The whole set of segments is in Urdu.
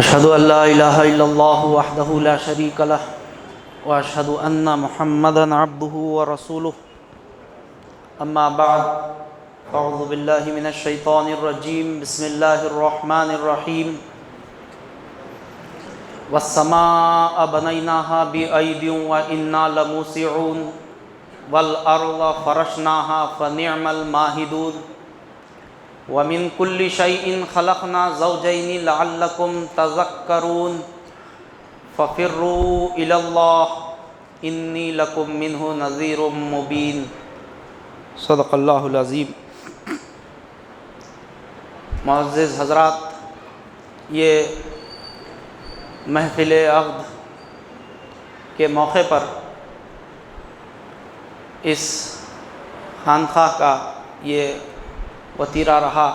اشهد ان لا اله الا الله وحده لا شريك له واشهد ان محمدا عبده ورسوله اما بعد اعوذ بالله من الشيطان الرجيم بسم الله الرحمن الرحيم والسماء بنيناها بأيد وإنا لموسعون والأرض فرشناها فنعم الماهدون ومن كل شيء خلقنا زوجين لعلكم تذكرون ففروا إلى الله إني لكم منه نذير مبين صدق اللہ العظیم۔ معزز حضرات، یہ محفل عقد کے موقع پر اس خانقاہ کا یہ وتیرہ رہا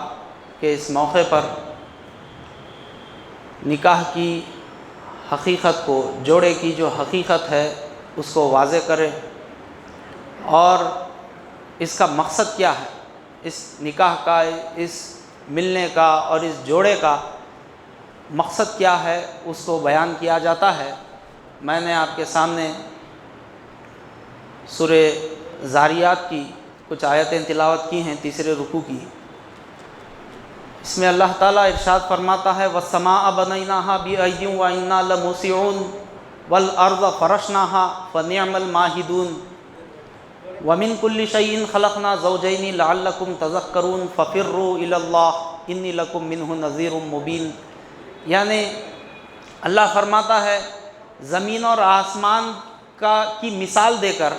کہ اس موقع پر نکاح کی حقیقت کو، جوڑے کی جو حقیقت ہے اس کو واضح کرے اور اس کا مقصد کیا ہے، اس نکاح کا، اس ملنے کا اور اس جوڑے کا مقصد کیا ہے اس کو بیان کیا جاتا ہے۔ میں نے آپ کے سامنے سورہ ذاریات کی کچھ آیتیں تلاوت کی ہیں، تیسرے رکوع کی۔ اس میں اللہ تعالیٰ ارشاد فرماتا ہے وَالسَّمَاءَ بَنَيْنَاهَا بِأَيْدٍ وَإِنَّا لَمُوسِعُونَ وَالْأَرْضَ فَرَشْنَاهَا فَنِعْمَ الْمَاهِدُونَ وَمِن كُلِّ شَيْءٍ خَلَقْنَا زَوْجَيْنِ لَعَلَّكُمْ تَذَكَّرُونَ فَفِرُّوا إِلَى اللَّهِ إِنِّي لَكُمْ مِنْهُ نَذِيرٌ مُبِينٌ۔ یعنی اللہ فرماتا ہے زمین اور آسمان کی مثال دے کر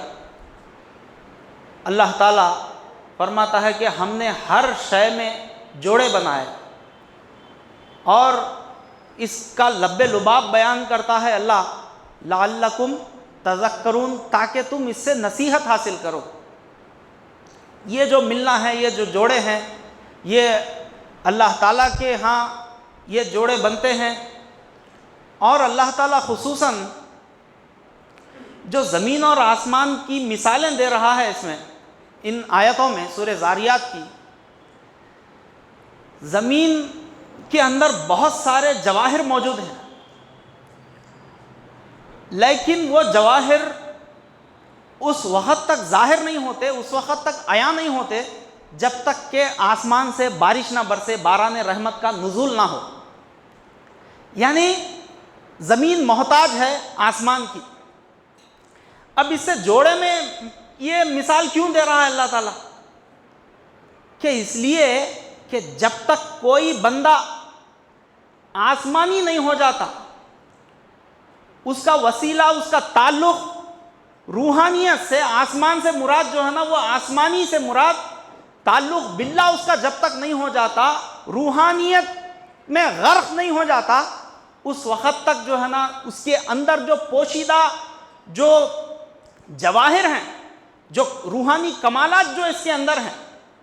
اللہ تعالیٰ فرماتا ہے کہ ہم نے ہر شے میں جوڑے بنائے، اور اس کا لب لباب بیان کرتا ہے اللہ لعلکم تذکرون، تاکہ تم اس سے نصیحت حاصل کرو۔ یہ جو ملنا ہے، یہ جو جوڑے ہیں، یہ اللہ تعالیٰ کے ہاں یہ جوڑے بنتے ہیں، اور اللہ تعالیٰ خصوصاً جو زمین اور آسمان کی مثالیں دے رہا ہے اس میں، ان آیتوں میں سورہ ذاریات کی، زمین کے اندر بہت سارے جواہر موجود ہیں، لیکن وہ جواہر اس وقت تک ظاہر نہیں ہوتے، اس وقت تک عیاں نہیں ہوتے جب تک کہ آسمان سے بارش نہ برسے، باران رحمت کا نزول نہ ہو۔ یعنی زمین محتاج ہے آسمان کی۔ اب اس سے جوڑے میں یہ مثال کیوں دے رہا ہے اللہ تعالیٰ؟ کہ اس لیے کہ جب تک کوئی بندہ آسمانی نہیں ہو جاتا، اس کا وسیلہ، اس کا تعلق روحانیت سے، آسمان سے مراد جو ہے نا وہ آسمانی سے مراد تعلق باللہ اس کا جب تک نہیں ہو جاتا، روحانیت میں غرق نہیں ہو جاتا، اس وقت تک جو ہے نا اس کے اندر جو پوشیدہ جو جواہر ہیں، جو روحانی کمالات جو اس کے اندر ہیں،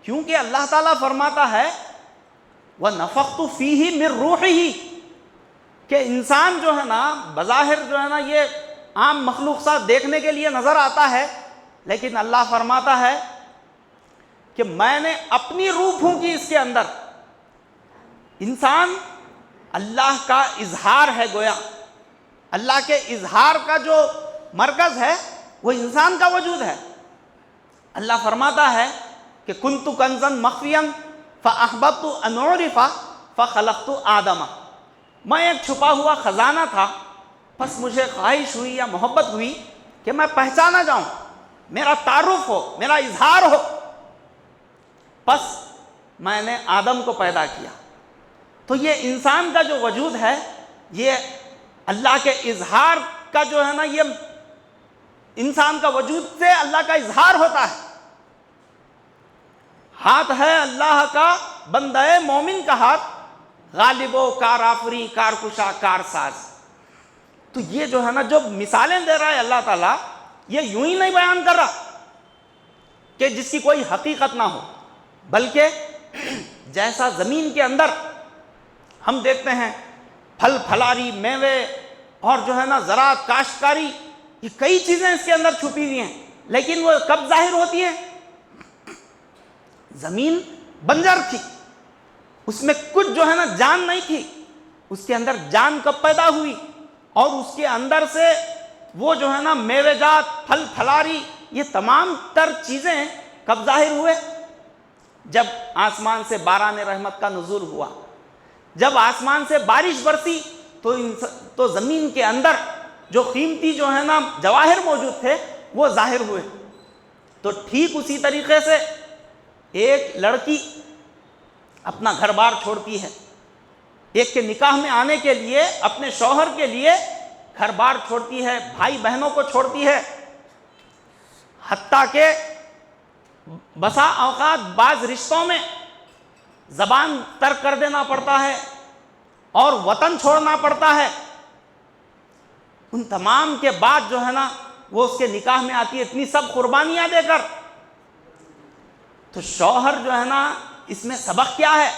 کیونکہ اللہ تعالیٰ فرماتا ہے وَنَفَخْتُ فِيهِ مِن رُوحِهِ، کہ انسان جو ہے نا بظاہر جو ہے نا یہ عام مخلوق سا دیکھنے کے لیے نظر آتا ہے، لیکن اللہ فرماتا ہے کہ میں نے اپنی روح پھونکی اس کے اندر۔ انسان اللہ کا اظہار ہے، گویا اللہ کے اظہار کا جو مرکز ہے وہ انسان کا وجود ہے۔ اللہ فرماتا ہے کہ کنت کنزا مخفیا فاحببت ان اعرف فخلقت آدم، میں ایک چھپا ہوا خزانہ تھا، بس مجھے خواہش ہوئی یا محبت ہوئی کہ میں پہچانا جاؤں، میرا تعارف ہو، میرا اظہار ہو، بس میں نے آدم کو پیدا کیا۔ تو یہ انسان کا جو وجود ہے، یہ اللہ کے اظہار کا جو ہے نا، یہ انسان کا وجود سے اللہ کا اظہار ہوتا ہے۔ ہاتھ ہے اللہ کا بندہ مومن کا ہاتھ، غالب و کار آفری، کار کشا، کار ساز۔ تو یہ جو ہے نا جو مثالیں دے رہا ہے اللہ تعالیٰ، یہ یوں ہی نہیں بیان کر رہا کہ جس کی کوئی حقیقت نہ ہو، بلکہ جیسا زمین کے اندر ہم دیکھتے ہیں پھل پھلاری، میوے اور جو ہے نا زراعت، کاشتکاری، یہ کئی چیزیں اس کے اندر چھپی ہوئی ہیں، لیکن وہ کب ظاہر ہوتی ہیں؟ زمین بنجر تھی، اس میں کچھ جو ہے نا جان نہیں تھی، اس کے اندر جان کب پیدا ہوئی، اور اس کے اندر سے وہ جو ہے نا میوے جات، پھل پھلاری، یہ تمام تر چیزیں کب ظاہر ہوئے؟ جب آسمان سے باران رحمت کا نزول ہوا، جب آسمان سے بارش برسی تو زمین کے اندر جو قیمتی جو ہے نا جواہر موجود تھے وہ ظاہر ہوئے۔ تو ٹھیک اسی طریقے سے ایک لڑکی اپنا گھر بار چھوڑتی ہے، ایک کے نکاح میں آنے کے لیے اپنے شوہر کے لیے گھر بار چھوڑتی ہے، بھائی بہنوں کو چھوڑتی ہے، حتیٰ کہ بسا اوقات بعض رشتوں میں زبان ترک کر دینا پڑتا ہے اور وطن چھوڑنا پڑتا ہے۔ ان تمام کے بعد جو ہے نا وہ اس کے نکاح میں آتی ہے، اتنی سب قربانیاں دے کر۔ تو شوہر جو ہے نا اس میں سبق کیا ہے؟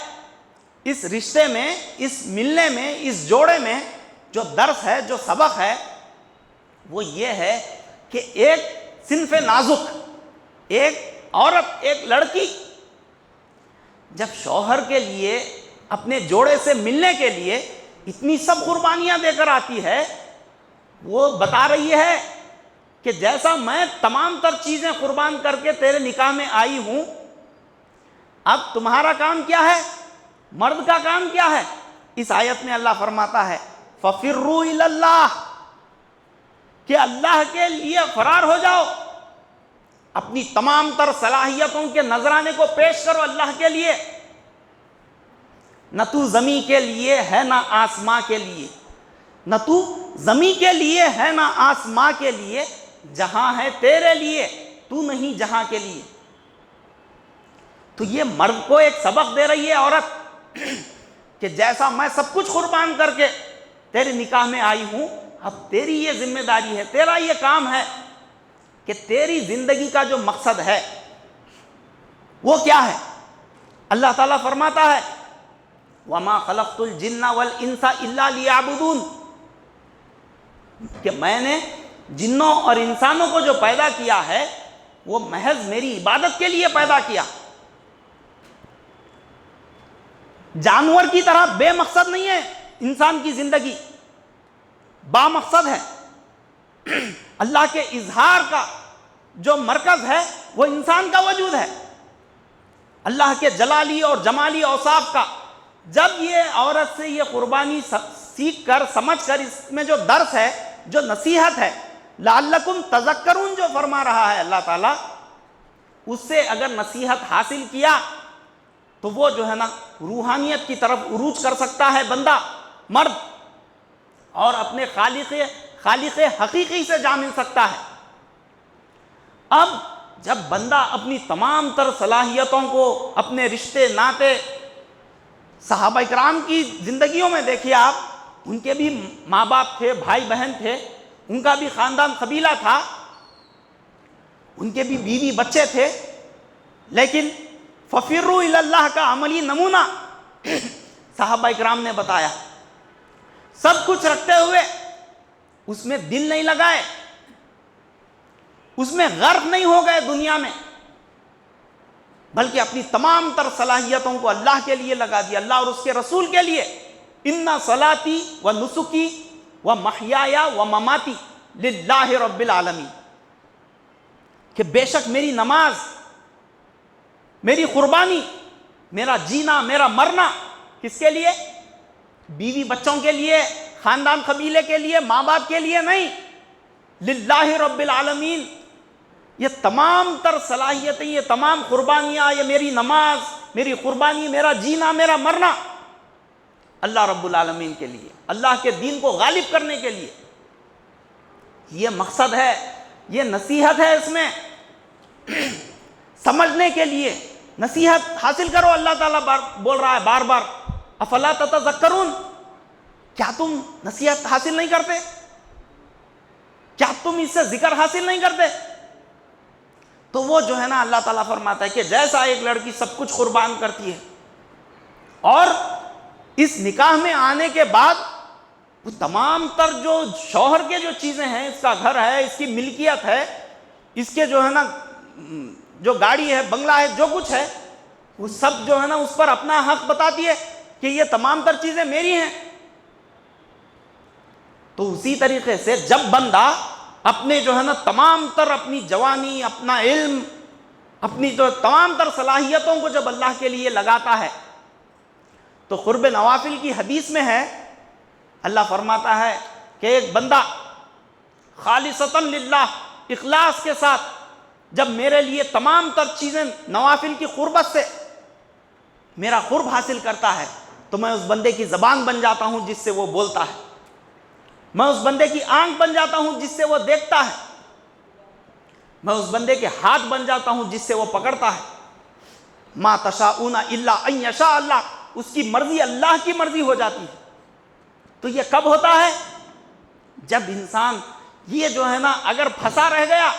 اس رشتے میں، اس ملنے میں، اس جوڑے میں جو درس ہے، جو سبق ہے، وہ یہ ہے کہ ایک صنف نازک، ایک عورت، ایک لڑکی جب شوہر کے لیے، اپنے جوڑے سے ملنے کے لیے اتنی سب قربانیاں دے کر آتی ہے، وہ بتا رہی ہے کہ جیسا میں تمام تر چیزیں قربان کر کے تیرے نکاح میں آئی ہوں، اب تمہارا کام کیا ہے، مرد کا کام کیا ہے؟ اس آیت میں اللہ فرماتا ہے فَفِرُّوا إِلَى اللَّهِ، کہ اللہ کے لیے فرار ہو جاؤ، اپنی تمام تر صلاحیتوں کے نذرانے کو پیش کرو اللہ کے لیے۔ نہ تو زمین کے لیے ہے نہ آسماں کے لیے، نہ تو زمین کے لیے ہے نہ آسماں کے لیے، جہاں ہے تیرے لیے، تو نہیں جہاں کے لیے۔ تو یہ مرد کو ایک سبق دے رہی ہے عورت کہ جیسا میں سب کچھ قربان کر کے تیرے نکاح میں آئی ہوں، اب تیری یہ ذمہ داری ہے، تیرا یہ کام ہے کہ تیری زندگی کا جو مقصد ہے وہ کیا ہے؟ اللہ تعالیٰ فرماتا ہے وَمَا خَلَقْتُ الْجِنَّ وَالْإِنسَ إِلَّا لِيَعْبُدُونَ، کہ میں نے جنوں اور انسانوں کو جو پیدا کیا ہے وہ محض میری عبادت کے لیے پیدا کیا۔ جانور کی طرح بے مقصد نہیں ہے انسان کی زندگی، با مقصد ہے۔ اللہ کے اظہار کا جو مرکز ہے وہ انسان کا وجود ہے، اللہ کے جلالی اور جمالی اوصاف کا۔ جب یہ عورت سے یہ قربانی سیکھ کر، سمجھ کر، اس میں جو درس ہے، جو نصیحت ہے، لعلکم تذکرون جو فرما رہا ہے اللہ تعالیٰ، اس سے اگر نصیحت حاصل کیا تو وہ جو ہے نا روحانیت کی طرف عروج کر سکتا ہے بندہ، مرد، اور اپنے خالق حقیقی سے جا مل سکتا ہے۔ اب جب بندہ اپنی تمام تر صلاحیتوں کو، اپنے رشتے ناتے، صحابہ اکرام کی زندگیوں میں دیکھیے آپ، ان کے بھی ماں باپ تھے، بھائی بہن تھے، ان کا بھی خاندان قبیلہ تھا، ان کے بھی بیوی بچے تھے، لیکن فَفِرُّوا إِلَى اللَّهِ کا عملی نمونہ صحابہ اکرام نے بتایا۔ سب کچھ رکھتے ہوئے اس میں دل نہیں لگائے، اس میں غرق نہیں ہو گئے دنیا میں، بلکہ اپنی تمام تر صلاحیتوں کو اللہ کے لیے لگا دیا، اللہ اور اس کے رسول کے لیے۔ اِنَّ صَلَاتِي وَنُسُكِي وَمَحْيَايَ وَمَمَاتِي لِلَّهِ رَبِّ الْعَالَمِينَ، کہ بے شک میری نماز، میری قربانی، میرا جینا، میرا مرنا کس کے لیے؟ بیوی بچوں کے لیے، خاندان قبیلے کے لیے، ماں باپ کے لیے نہیں، للہ رب العالمین۔ یہ تمام تر صلاحیتیں، یہ تمام قربانیاں، یہ میری نماز، میری قربانی، میرا جینا، میرا مرنا، اللہ رب العالمین کے لیے، اللہ کے دین کو غالب کرنے کے لیے۔ یہ مقصد ہے، یہ نصیحت ہے، اس میں سمجھنے کے لیے نصیحت حاصل کرو۔ اللہ تعالیٰ بول رہا ہے بار بار افلا تتذکرون، کیا تم نصیحت حاصل نہیں کرتے؟ کیا تم اس سے ذکر حاصل نہیں کرتے؟ تو وہ جو ہے نا اللہ تعالیٰ فرماتا ہے کہ جیسا ایک لڑکی سب کچھ قربان کرتی ہے، اور اس نکاح میں آنے کے بعد وہ تمام تر جو شوہر کے جو چیزیں ہیں، اس کا گھر ہے، اس کی ملکیت ہے، اس کے جو ہے نا جو گاڑی ہے، بنگلہ ہے، جو کچھ ہے، وہ سب جو ہے نا اس پر اپنا حق بتاتی ہے کہ یہ تمام تر چیزیں میری ہیں۔ تو اسی طریقے سے جب بندہ اپنے جو ہے نا تمام تر اپنی جوانی، اپنا علم، اپنی جو تمام تر صلاحیتوں کو جب اللہ کے لیے لگاتا ہے، تو قرب نوافل کی حدیث میں ہے، اللہ فرماتا ہے کہ ایک بندہ خالصتاً للہ، اخلاص کے ساتھ جب میرے لیے تمام تر چیزیں نوافل کی قربت سے میرا قرب حاصل کرتا ہے، تو میں اس بندے کی زبان بن جاتا ہوں جس سے وہ بولتا ہے، میں اس بندے کی آنکھ بن جاتا ہوں جس سے وہ دیکھتا ہے، میں اس بندے کے ہاتھ بن جاتا ہوں جس سے وہ پکڑتا ہے۔ ما تشاءون الا ان یشاء اللہ، اس کی مرضی اللہ کی مرضی ہو جاتی ہے۔ تو یہ کب ہوتا ہے؟ جب انسان یہ جو ہے نا اگر پھنسا رہ گیا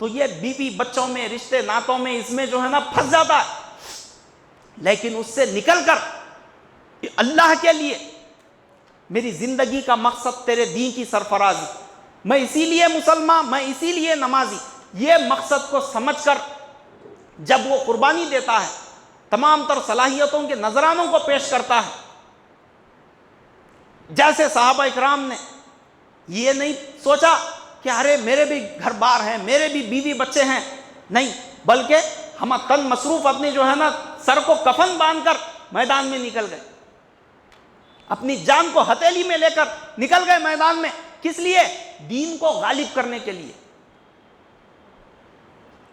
تو یہ بیوی بچوں میں، رشتے ناتوں میں، اس میں جو ہے نا پھنس جاتا ہے، لیکن اس سے نکل کر اللہ کے لیے میری زندگی کا مقصد تیرے دین کی سرفرازی، میں اسی لیے مسلمان، میں اسی لیے نمازی، یہ مقصد کو سمجھ کر جب وہ قربانی دیتا ہے، تمام تر صلاحیتوں کے نذرانوں کو پیش کرتا ہے، جیسے صحابہ اکرام نے یہ نہیں سوچا کہ ارے میرے بھی گھر بار ہیں، میرے بھی بیوی بچے ہیں، نہیں، بلکہ ہم تن مصروف اپنی جو ہے نا سر کو کفن باندھ کر میدان میں نکل گئے، اپنی جان کو ہتھیلی میں لے کر نکل گئے میدان میں، کس لیے؟ دین کو غالب کرنے کے لیے،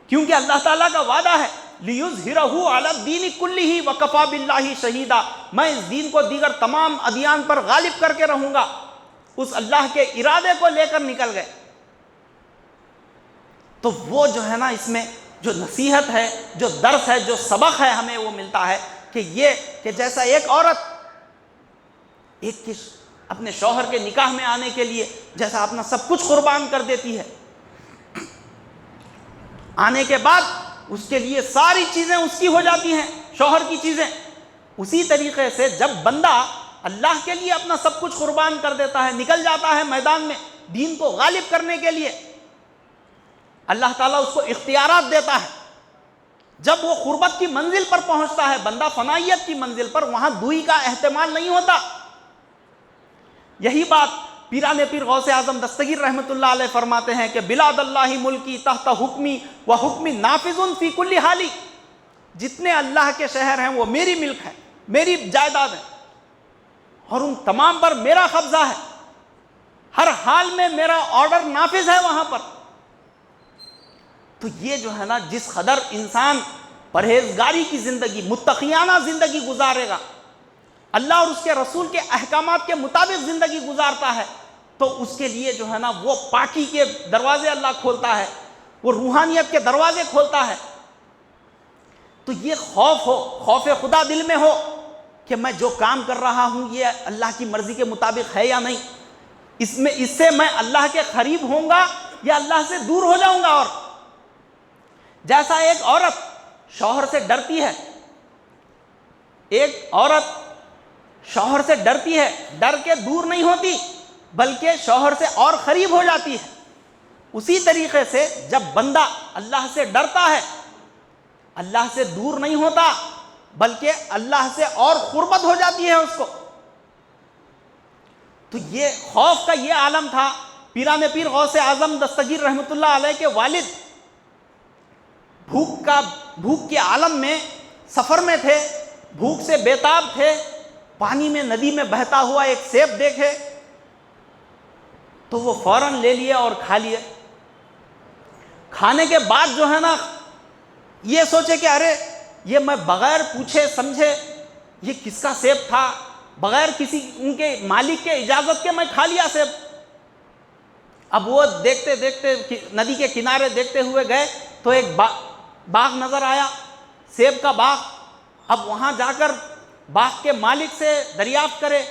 کیونکہ اللہ تعالیٰ کا وعدہ ہے لِيُظْهِرَهُ عَلَى الدِّينِ كُلِّهِ وَكَفَى بِاللَّهِ شَهِيدًا، میں اس دین کو دیگر تمام ادیان پر غالب کر کے رہوں گا۔ اس اللہ کے ارادے کو لے کر نکل گئے۔ تو وہ جو ہے نا اس میں جو نصیحت ہے، جو درس ہے، جو سبق ہے ہمیں وہ ملتا ہے کہ یہ کہ جیسا ایک عورت ایک اپنے شوہر کے نکاح میں آنے کے لیے جیسا اپنا سب کچھ قربان کر دیتی ہے، آنے کے بعد اس کے لیے ساری چیزیں اس کی ہو جاتی ہیں، شوہر کی چیزیں، اسی طریقے سے جب بندہ اللہ کے لیے اپنا سب کچھ قربان کر دیتا ہے، نکل جاتا ہے میدان میں دین کو غالب کرنے کے لیے، اللہ تعالیٰ اس کو اختیارات دیتا ہے۔ جب وہ قربت کی منزل پر پہنچتا ہے، بندہ فنائیت کی منزل پر، وہاں دوئی کا احتمال نہیں ہوتا۔ یہی بات پیران پیر غوث اعظم دستگیر رحمۃ اللہ علیہ فرماتے ہیں کہ بلاد اللہ ملکی تحت حکمی و حکمی نافذ فی کل حالی، جتنے اللہ کے شہر ہیں وہ میری ملک ہے، میری جائیداد ہے، اور ان تمام پر میرا قبضہ ہے، ہر حال میں میرا آرڈر نافذ ہے وہاں پر۔ تو یہ جو ہے نا جس قدر انسان پرہیزگاری کی زندگی، متقیانہ زندگی گزارے گا، اللہ اور اس کے رسول کے احکامات کے مطابق زندگی گزارتا ہے، تو اس کے لیے جو ہے نا وہ پاکی کے دروازے اللہ کھولتا ہے، وہ روحانیت کے دروازے کھولتا ہے۔ تو یہ خوف ہو، خوف خدا دل میں ہو کہ میں جو کام کر رہا ہوں یہ اللہ کی مرضی کے مطابق ہے یا نہیں، اس سے میں اللہ کے قریب ہوں گا یا اللہ سے دور ہو جاؤں گا۔ اور جیسا ایک عورت شوہر سے ڈرتی ہے، ایک عورت شوہر سے ڈرتی ہے، ڈر کے دور نہیں ہوتی بلکہ شوہر سے اور قریب ہو جاتی ہے، اسی طریقے سے جب بندہ اللہ سے ڈرتا ہے، اللہ سے دور نہیں ہوتا بلکہ اللہ سے اور قربت ہو جاتی ہے اس کو۔ تو یہ خوف کا یہ عالم تھا۔ پیران پیر غوث اعظم دستگیر رحمۃ اللہ علیہ کے والد بھوک کے عالم میں سفر میں تھے، بھوک سے بیتاب تھے، پانی میں ندی میں بہتا ہوا ایک سیب دیکھے تو وہ فوراً لے لیے اور کھا لیے۔ کھانے کے بعد جو ہے نا یہ سوچے کہ ارے یہ میں بغیر پوچھے سمجھے یہ کس کا سیب تھا، بغیر کسی ان کے مالک کے اجازت کے میں کھا لیا سیب۔ اب وہ دیکھتے دیکھتے ندی کے کنارے دیکھتے ہوئے گئے تو ایک باغ نظر آیا، سیب کا باغ۔ اب وہاں جا کر باغ کے مالک سے دریافت کرے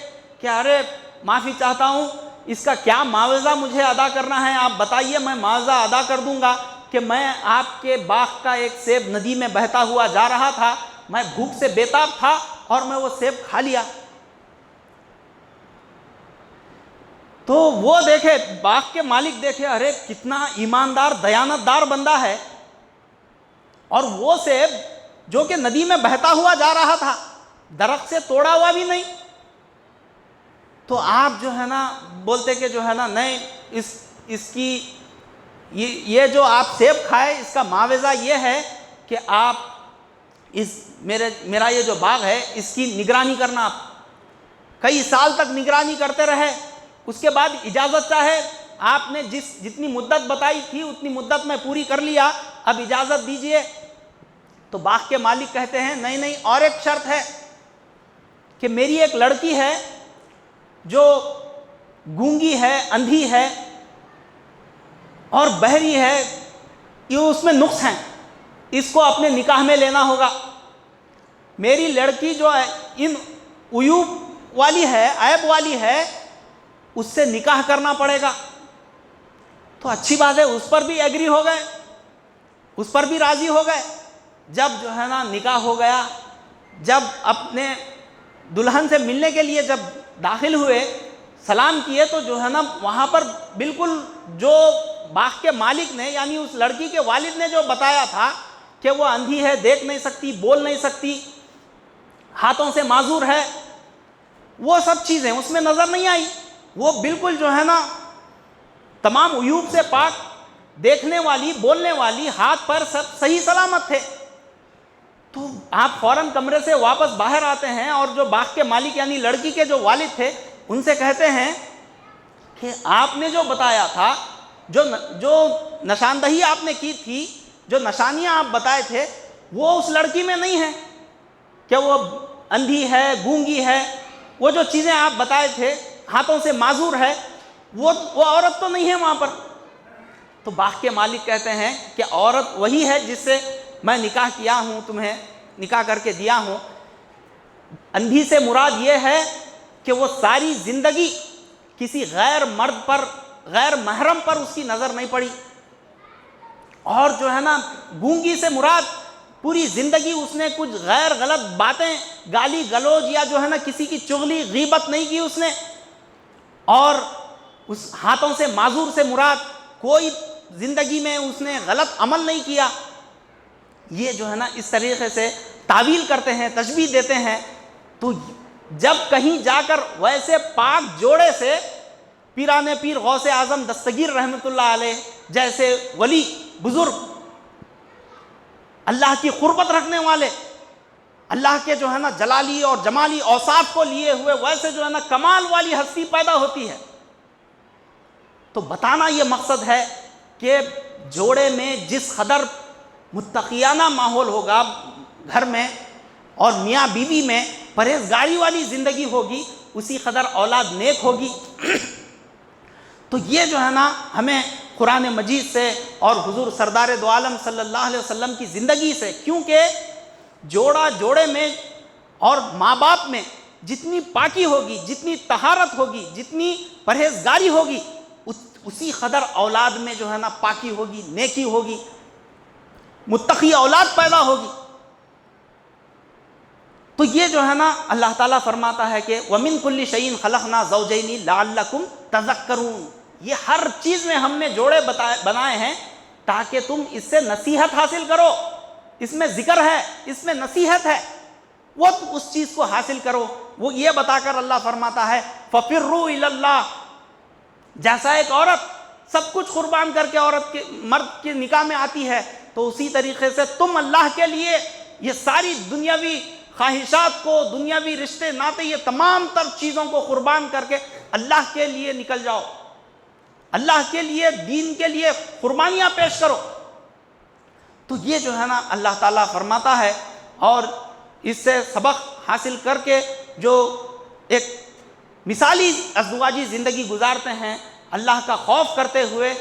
کہ ارے معافی چاہتا ہوں، اس کا کیا معاوضہ مجھے ادا کرنا ہے، آپ بتائیے، میں معاوضہ ادا کر دوں گا کہ میں آپ کے باغ کا ایک سیب ندی میں بہتا ہوا جا رہا تھا، میں بھوک سے بیتاب تھا اور میں وہ سیب کھا لیا۔ تو وہ دیکھے، باغ کے مالک دیکھے، ارے کتنا ایماندار دیانت دار بندہ ہے، اور وہ سیب جو کہ ندی میں بہتا ہوا جا رہا تھا، درخت سے توڑا ہوا بھی نہیں، تو آپ جو ہے نا بولتے کہ جو ہے نا نہیں اس کی یہ جو آپ سیب کھائے اس کا معاوضہ یہ ہے کہ آپ میرا یہ جو باغ ہے اس کی نگرانی کرنا. آپ کئی سال تک نگرانی کرتے رہے, اس کے بعد اجازت چاہے, آپ نے جتنی مدت بتائی تھی اتنی مدت میں پوری کر لیا, اب اجازت دیجئے. تو باغ کے مالک کہتے ہیں نہیں اور ایک شرط ہے کہ میری ایک لڑکی ہے جو گونگی ہے, اندھی ہے اور بہری ہے, یہ اس میں نقص ہیں, اس کو اپنے نکاح میں لینا ہوگا. میری لڑکی جو ان عیوب والی ہے, عیب والی ہے, اس سے نکاح کرنا پڑے گا. تو اچھی بات ہے, اس پر بھی ایگری ہو گئے, اس پر بھی راضی ہو گئے. جب جو ہے نا نکاح ہو گیا, جب اپنے دلہن سے ملنے کے لیے جب داخل ہوئے, سلام کیے, تو جو ہے نا وہاں پر بالکل جو باغ کے مالک نے یعنی اس لڑکی کے والد نے جو بتایا تھا کہ وہ اندھی ہے, دیکھ نہیں سکتی, بول نہیں سکتی, ہاتھوں سے معذور ہے, وہ سب چیزیں اس میں نظر نہیں آئی. وہ بالکل جو ہے نا تمام عیوب سے پاک, دیکھنے والی, بولنے والی, ہاتھ پر سب صحیح سلامت تھے. تو آپ فوراً کمرے سے واپس باہر آتے ہیں اور جو باغ کے مالک یعنی لڑکی کے جو والد تھے ان سے کہتے ہیں کہ آپ نے جو بتایا تھا, جو نشاندہی آپ نے کی تھی, جو نشانیاں آپ بتائے تھے, وہ اس لڑکی میں نہیں ہیں کہ وہ اندھی ہے, گونگی ہے, وہ جو چیزیں آپ بتائے تھے, ہاتھوں سے معذور ہے, وہ عورت تو نہیں ہے وہاں پر. تو باغ کے مالک کہتے ہیں کہ عورت وہی ہے جس سے میں نکاح کیا ہوں, تمہیں نکاح کر کے دیا ہوں. اندھی سے مراد یہ ہے کہ وہ ساری زندگی کسی غیر مرد پر, غیر محرم پر اس کی نظر نہیں پڑی. اور جو ہے نا گونگی سے مراد پوری زندگی اس نے کچھ غیر غلط باتیں, گالی گلوج یا جو ہے نا کسی کی چغلی, غیبت نہیں کی اس نے. اور اس ہاتھوں سے معذور سے مراد کوئی زندگی میں اس نے غلط عمل نہیں کیا. یہ جو ہے نا اس طریقے سے تعویل کرتے ہیں, تشبیہ دیتے ہیں. تو جب کہیں جا کر ویسے پاک جوڑے سے پیران پیر غوث اعظم دستگیر رحمۃ اللہ علیہ جیسے ولی بزرگ, اللہ کی قربت رکھنے والے, اللہ کے جو ہے نا جلالی اور جمالی اوصاف کو لیے ہوئے ویسے جو ہے نا کمال والی ہستی پیدا ہوتی ہے. تو بتانا یہ مقصد ہے کہ جوڑے میں جس قدر متقیانہ ماحول ہوگا گھر میں اور میاں بیوی میں پرہیزگاری والی زندگی ہوگی, اسی قدر اولاد نیک ہوگی. تو یہ جو ہے نا ہمیں قرآن مجید سے اور حضور سردار دو عالم صلی اللہ علیہ وسلم کی زندگی سے, کیونکہ جوڑے میں اور ماں باپ میں جتنی پاکی ہوگی, جتنی طہارت ہوگی, جتنی پرہیزگاری ہوگی, اسی قدر اولاد میں جو ہے نا پاکی ہوگی, نیکی ہوگی, متقی اولاد پیدا ہوگی. تو یہ جو ہے نا اللہ تعالیٰ فرماتا ہے کہ وَمِن كُلِّ شَيْءٍ خَلَقْنَا زَوْجَيْنِ لَعَلَّكُمْ تَذَكَّرُونَ. یہ ہر چیز میں ہم نے جوڑے بنائے ہیں تاکہ تم اس سے نصیحت حاصل کرو. اس میں ذکر ہے, اس میں نصیحت ہے, وہ اس چیز کو حاصل کرو. وہ یہ بتا کر اللہ فرماتا ہے فَفِرُّوا إِلَى اللَّهِ. جیسا ایک عورت سب کچھ قربان کر کے عورت کے مرد کے نکاح میں آتی ہے, تو اسی طریقے سے تم اللہ کے لیے یہ ساری دنیاوی خواہشات کو, دنیاوی رشتے ناتے, یہ تمام تر چیزوں کو قربان کر کے اللہ کے لیے نکل جاؤ, اللہ کے لیے, دین کے لیے قربانیاں پیش کرو. تو یہ جو ہے نا اللہ تعالیٰ فرماتا ہے, اور اس سے سبق حاصل کر کے جو ایک مثالی ازدواجی زندگی گزارتے ہیں, اللہ کا خوف کرتے ہوئے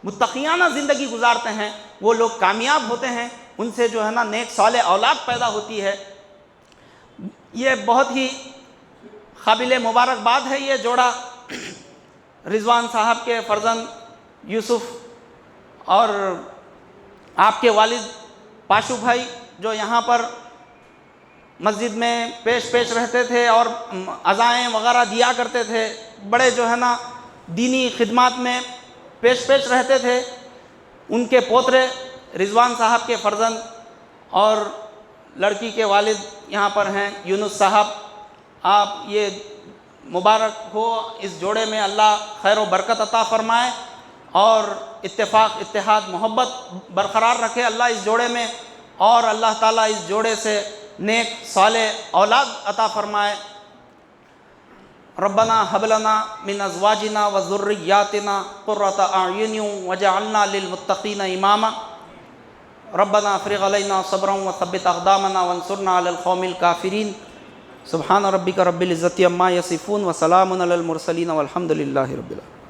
متقیانہ زندگی گزارتے ہیں, وہ لوگ کامیاب ہوتے ہیں. ان سے جو ہے نا نیک صالح اولاد پیدا ہوتی ہے. یہ بہت ہی قابل مبارکباد ہے یہ جوڑا, رضوان صاحب کے فرزند یوسف اور آپ کے والد پاشو بھائی, جو یہاں پر مسجد میں پیش رہتے تھے اور عزائیں وغیرہ دیا کرتے تھے, بڑے جو ہے نا دینی خدمات میں پیش رہتے تھے. ان کے پوترے رضوان صاحب کے فرزند اور لڑکی کے والد یہاں پر ہیں یونس صاحب. آپ یہ مبارک ہو، اس جوڑے میں اللہ خیر و برکت عطا فرمائے اور اتفاق، اتحاد، محبت برقرار رکھے اللہ اس جوڑے میں، اور اللہ تعالیٰ اس جوڑے سے نیک صالح اولاد عطا فرمائے۔ ربنا هب لنا من ازواجنا وذرياتنا قرة اعین واجعلنا للمتقین اماما ربنا افرغ علينا صبرا وثبت اقدامنا وانصرنا على القوم الكافرین۔ سبحان ربک رب العزة عما یصفون وسلام علی المرسلین والحمد للہ رب العالمین۔